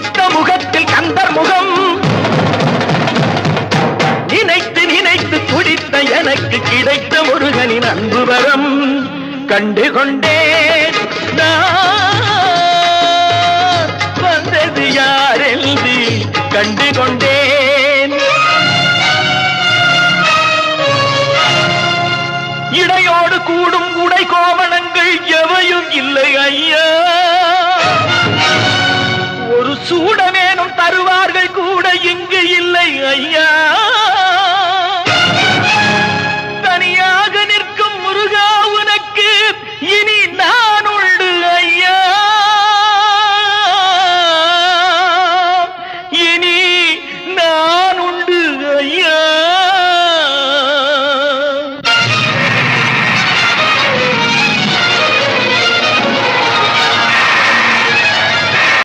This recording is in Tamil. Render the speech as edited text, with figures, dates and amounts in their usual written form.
துடித்த முகத்தில் கந்தர் முகம் நினைத்து நினைத்து துடித்த எனக்கு கிடைத்த முருகனின் அன்பு வரம் கண்டு கொண்டேன் வந்தது யாரென்று கண்டு கொண்டேன் இடையோடு கூடும் உடை கோவணங்கள் எவையும் இல்லை ஐயா ஒரு சூடமேனும் தருவார்கள் கூட இங்கு